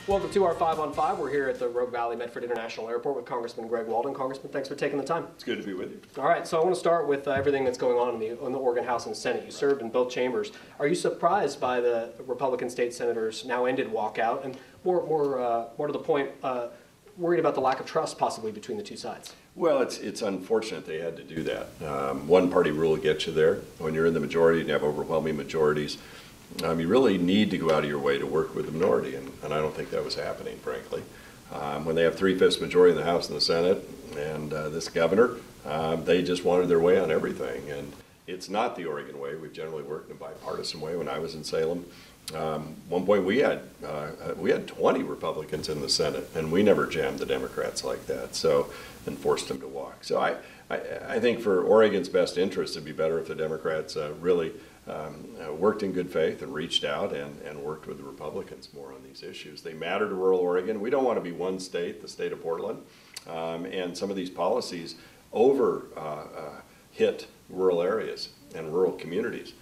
Welcome to our 5 on 5. We're here at the Rogue Valley Medford International Airport with Congressman Greg Walden. Congressman, thanks for taking the time. It's good to be with you. All right, so I want to start with everything that's going on in the Oregon House and Senate. You served in both chambers. Are you surprised by the Republican state senators' now ended walkout, and more to the point, worried about the lack of trust possibly between the two sides? Well, it's unfortunate they had to do that. One-party rule gets you there. When you're in the majority and you have overwhelming majorities, you really need to go out of your way to work with the minority, and I don't think that was happening, frankly. When they have 3/5 majority in the House and the Senate, and this governor, they just wanted their way on everything, and it's not the Oregon way. We've generally worked in a bipartisan way. When I was in Salem, one point we had 20 Republicans in the Senate, and we never jammed the Democrats like that, and forced them to walk. So I think for Oregon's best interest, it'd be better if the Democrats really worked in good faith and reached out and worked with the Republicans more on these issues. They matter to rural Oregon. We don't want to be one state, the state of Portland, and some of these policies hit rural areas and rural communities,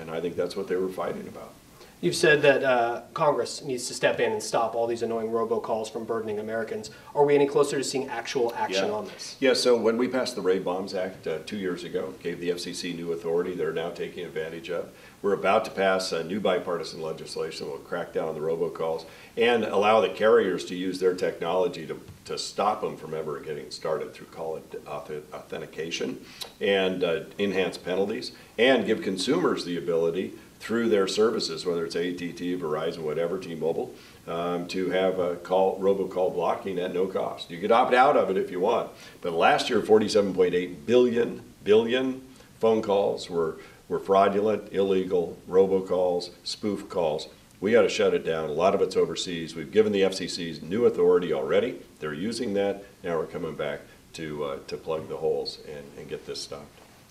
and I think that's what they were fighting about. You've said that Congress needs to step in and stop all these annoying robocalls from burdening Americans. Are we any closer to seeing actual action on this? Yeah, so when we passed the Ray Bombs Act 2 years ago, gave the FCC new authority they're now taking advantage of. We're about to pass a new bipartisan legislation that will crack down on the robocalls and allow the carriers to use their technology to stop them from ever getting started through call authentication and enhanced penalties, and give consumers the ability through their services, whether it's AT&T, Verizon, whatever, T-Mobile, to have a robocall blocking at no cost. You could opt out of it if you want, but last year 47.8 billion phone calls were fraudulent, illegal, robocalls, spoof calls. We got to shut it down. A lot of it's overseas. We've given the FCC's new authority already. They're using that. Now we're coming back to plug the holes and get this stopped.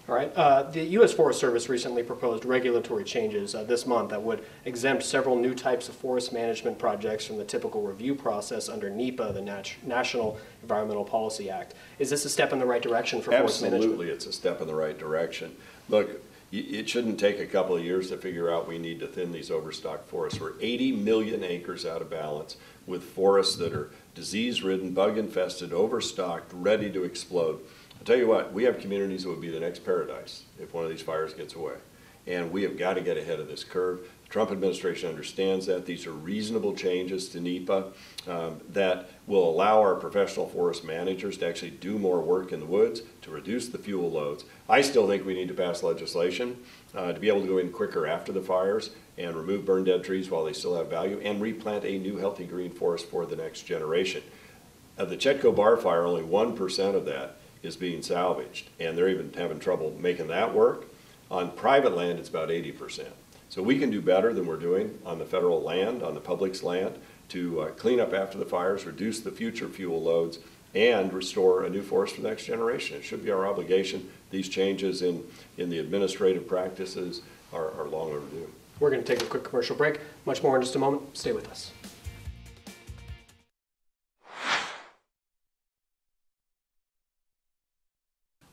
All right. The U.S. Forest Service recently proposed regulatory changes this month that would exempt several new types of forest management projects from the typical review process under NEPA, the National Environmental Policy Act. Is this a step in the right direction for forest management? Absolutely, it's a step in the right direction. Look, it shouldn't take a couple of years to figure out we need to thin these overstocked forests. We're 80 million acres out of balance with forests that are disease-ridden, bug-infested, overstocked, ready to explode. I'll tell you what, we have communities that would be the next paradise if one of these fires gets away. And we have got to get ahead of this curve. The Trump administration understands that. These are reasonable changes to NEPA that will allow our professional forest managers to actually do more work in the woods to reduce the fuel loads. I still think we need to pass legislation to be able to go in quicker after the fires and remove burned dead trees while they still have value and replant a new healthy green forest for the next generation. Of the Chetco Bar fire, only 1% of that is being salvaged, and they're even having trouble making that work. On private land, it's about 80%. So we can do better than we're doing on the federal land, on the public's land, to clean up after the fires, reduce the future fuel loads, and restore a new forest for the next generation. It should be our obligation. These changes in the administrative practices are long overdue. We're going to take a quick commercial break. Much more in just a moment. Stay with us.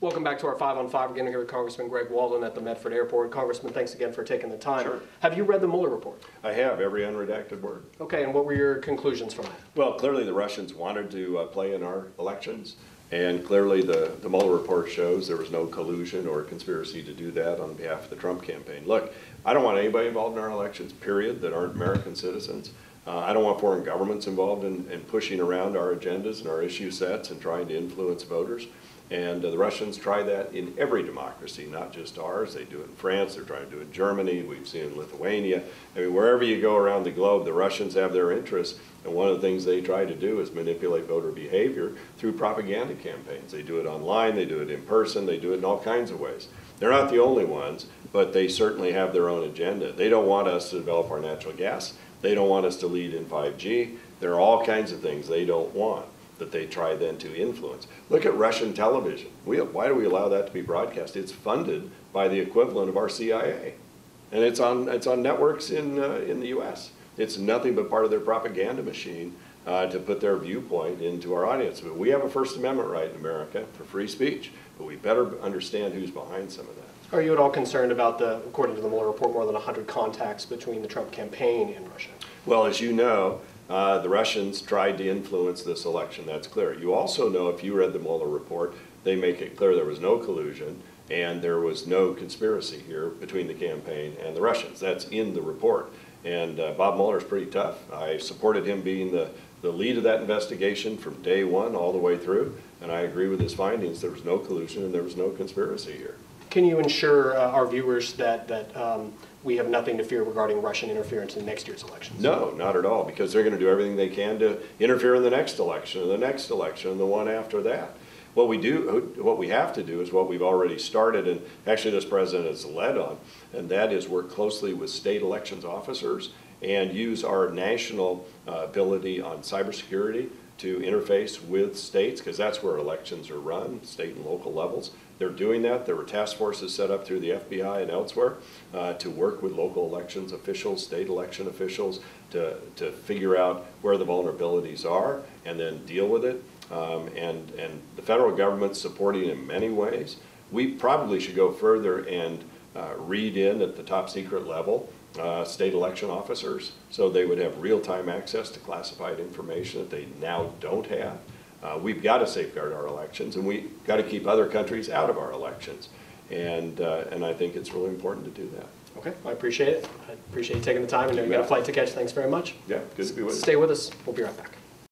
Welcome back to our 5 on 5. We're going to hear with Congressman Greg Walden at the Medford Airport. Congressman, thanks again for taking the time. Sure. Have you read the Mueller report? I have, every unredacted word. Okay, and what were your conclusions from that? Well, clearly the Russians wanted to play in our elections, and clearly the Mueller report shows there was no collusion or conspiracy to do that on behalf of the Trump campaign. Look, I don't want anybody involved in our elections, period, that aren't American citizens. I don't want foreign governments involved in pushing around our agendas and our issue sets and trying to influence voters. And the Russians try that in every democracy, not just ours. They do it in France, they're trying to do it in Germany, we've seen it in Lithuania. I mean, wherever you go around the globe, the Russians have their interests, and one of the things they try to do is manipulate voter behavior through propaganda campaigns. They do it online, they do it in person, they do it in all kinds of ways. They're not the only ones, but they certainly have their own agenda. They don't want us to develop our natural gas. They don't want us to lead in 5G. There are all kinds of things they don't want that they try then to influence. Look at Russian television. Why do we allow that to be broadcast? It's funded by the equivalent of our CIA. And it's on networks in the US. It's nothing but part of their propaganda machine to put their viewpoint into our audience. But we have a First Amendment right in America for free speech, but we better understand who's behind some of that. Are you at all concerned about according to the Mueller report, more than 100 contacts between the Trump campaign and Russia? Well, as you know, the Russians tried to influence this election. That's clear. You also know, if you read the Mueller report, they make it clear there was no collusion and there was no conspiracy here between the campaign and the Russians. That's in the report. And Bob Mueller is pretty tough. I supported him being the lead of that investigation from day one all the way through, and I agree with his findings. There was no collusion and there was no conspiracy here. Can you ensure our viewers that we have nothing to fear regarding Russian interference in next year's elections? No, not at all, because they're going to do everything they can to interfere in the next election and the next election and the one after that. What we have to do is what we've already started, and actually this president has led on, and that is work closely with state elections officers and use our national ability on cybersecurity to interface with states, because that's where elections are run, state and local levels. They're doing that. There were task forces set up through the FBI and elsewhere to work with local elections officials, state election officials, to figure out where the vulnerabilities are and then deal with it. And the federal government's supporting in many ways. We probably should go further and read in at the top secret level state election officers, so they would have real-time access to classified information that they now don't have. We've got to safeguard our elections, and we've got to keep other countries out of our elections. And I think it's really important to do that. Okay, I appreciate it. I appreciate you taking the time. I know you got a flight to catch. Thanks very much. Yeah, good to be with you. Stay with us. We'll be right back.